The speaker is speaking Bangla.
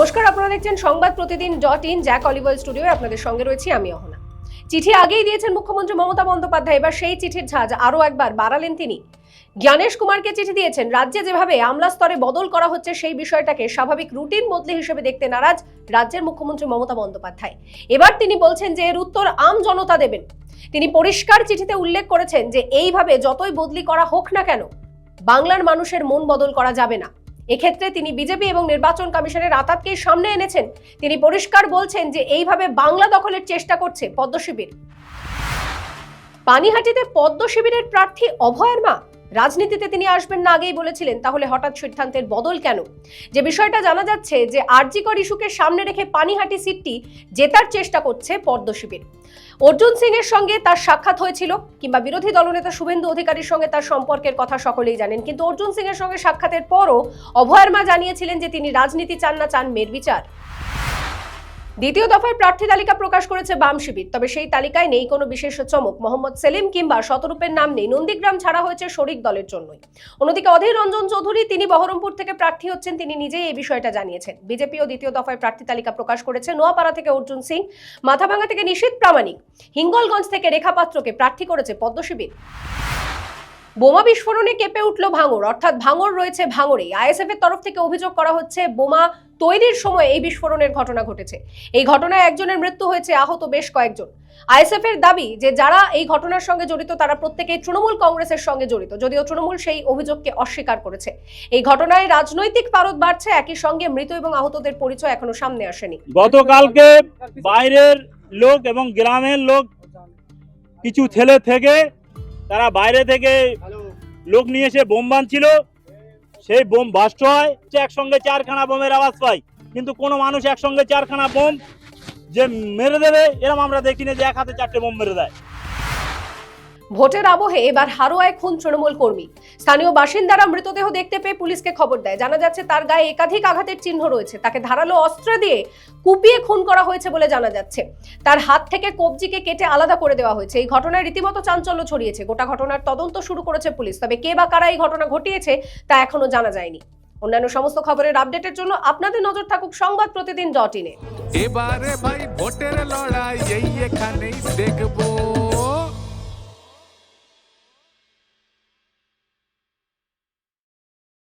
নমস্কার, আপনারা দেখছেন সংবাদ প্রতিদিন .in জ্যাক অলিভার স্টুডিওয়ে আপনাদের সঙ্গে রয়েছি আমি অহনা। চিঠি আগেই দিয়েছেন মুখ্যমন্ত্রী মমতা বন্দ্যোপাধ্যায়, এবার সেই চিঠির ঝাঁজ আরও একবার বাড়ালেন তিনি। জ্ঞানেশ কুমারকে চিঠি দিয়েছেন। রাজ্যে যেভাবে আমলা স্তরে বদল করা হচ্ছে সেই বিষয়টাকে স্বাভাবিক রুটিন বদলি হিসেবে দেখতে নারাজ রাজ্যের মুখ্যমন্ত্রী মমতা বন্দ্যোপাধ্যায়। এবার তিনি বলছেন যে এর উত্তর আম জনতা দেবেন। তিনি পরিষ্কার চিঠিতে উল্লেখ করেছেন যে এইভাবে যতই বদলি করা হোক না কেন বাংলার মানুষের মন বদল করা যাবে না। এক্ষেত্রে তিনি বিজেপি এবং নির্বাচন কমিশনের আতাতকেই সামনে এনেছেন। তিনি পরিষ্কার বলছেন যে এইভাবে বাংলা দখলের চেষ্টা করছে পদ্ম শিবির। পানিহাটিতে পদ্ম শিবিরের প্রার্থী অভয়ের মা রাজনীতিতে তিনি আসবেন না আগেই বলেছিলেন, তাহলে হঠাৎ সিদ্ধান্তের বদল কেন? যে বিষয়টা জানা যাচ্ছে যে আরজিকর ইস্যুকে সামনে রেখে পানিহাটি সিটটি জেতার চেষ্টা করছে পদ্ম শিবির। অর্জুন সিং এর সঙ্গে তার সাক্ষাৎ হয়েছিল, কিংবা বিরোধী দলনেতা শুভেন্দু অধিকারীর সঙ্গে তার সম্পর্কের কথা সকলেই জানেন, কিন্তু অর্জুন সিং এর সঙ্গে সাক্ষাতের পরও অভয়ের মা জানিয়েছিলেন যে তিনি রাজনীতি চান না, চান মেয়ের বিচার। দ্বিতীয় দফায় প্রার্থী তালিকা প্রকাশ করেছে বাম শিবির, তবে সেই তালিকায় নেই কোনো বিশেষ চমক। মোহাম্মদ সেলিম কিংবা শতরূপের নাম নেই। নন্দীগ্রাম ছাড়া হয়েছে শরিক দলের জন্যই। অন্যদিকে অধীর রঞ্জন চৌধুরী তিনি বহরমপুর থেকে প্রার্থী হচ্ছেন, তিনি নিজেই এই বিষয়টা জানিয়েছেন। বিজেপিও দ্বিতীয় দফায় প্রার্থী তালিকা প্রকাশ করেছে। নোয়াপাড়া থেকে অর্জুন সিং, মাথাভাঙা থেকে নিশীথ প্রামাণিক, হিঙ্গলগঞ্জ থেকে রেখা পাত্রকে প্রার্থী করেছে পদ্ম শিবির। বোমা বিস্ফোরণে কেঁপে উঠল ভাঙড়, অর্থাৎ ভাঙড় রয়েছে ভাঙড়েই। আইএসএফ এর তরফ থেকে অভিযোগ করা হচ্ছে বোমা তৈরির সময় এই বিস্ফোরণের ঘটনা ঘটেছে। এই ঘটনায় একজনের মৃত্যু হয়েছে, আহত বেশ কয়েকজন। আইএসএফ এর দাবি যে যারা এই ঘটনার সঙ্গে জড়িত তারা প্রত্যেকেই তৃণমূল কংগ্রেসের সঙ্গে জড়িত, যদিও তৃণমূল সেই অভিযোগকে অস্বীকার করেছে। এই ঘটনায় রাজনৈতিক পারদ বাড়ছে, একই সঙ্গে মৃত এবং আহতদের পরিচয় এখনো সামনে আসেনি। গতকালকে বাইরের লোক এবং গ্রামের লোক কিছু ছেলে থেকে তারা বাইরে থেকে লোক নিয়ে এসে বোম বানছিল। সেই বোম বাস্ট হয়, একসঙ্গে 4খানা বোমের আওয়াজ পাই, কিন্তু কোনো মানুষ একসঙ্গে 4খানা বোম যে মেরে দেবে এরকম আমরা দেখিনি যে এক হাতে 4টে বোম মেরে দেয়। ভোটের আবহে এবার হারোয়ায় খুন তৃণমূল কর্মী। স্থানীয় বাসিন্দারা মৃতদেহ দেখতে পেয়ে পুলিশকে খবর দেয়। জানা যাচ্ছে তার গায়ে একাধিক আঘাতের চিহ্ন রয়েছে। তাকে ধারালো অস্ত্র দিয়ে কুপিয়ে খুন করা হয়েছে বলে জানা যাচ্ছে। তার হাত থেকে কবজিকে কেটে আলাদা করে দেওয়া হয়েছে। এই ঘটনায় রীতিমতো চাঞ্চল্য ছড়িয়েছে। গোটা ঘটনার তদন্ত শুরু করেছে পুলিশ, তবে কে বা কারা এই ঘটনা ঘটিয়েছে তা এখনো জানা যায়নি। অন্যান্য সমস্ত খবরের আপডেটের জন্য আপনাদের নজর থাকুক সংবাদ প্রতিদিন .in এ। এবারে ভাই ভোটের লড়াই এই এখানেই দেখবো।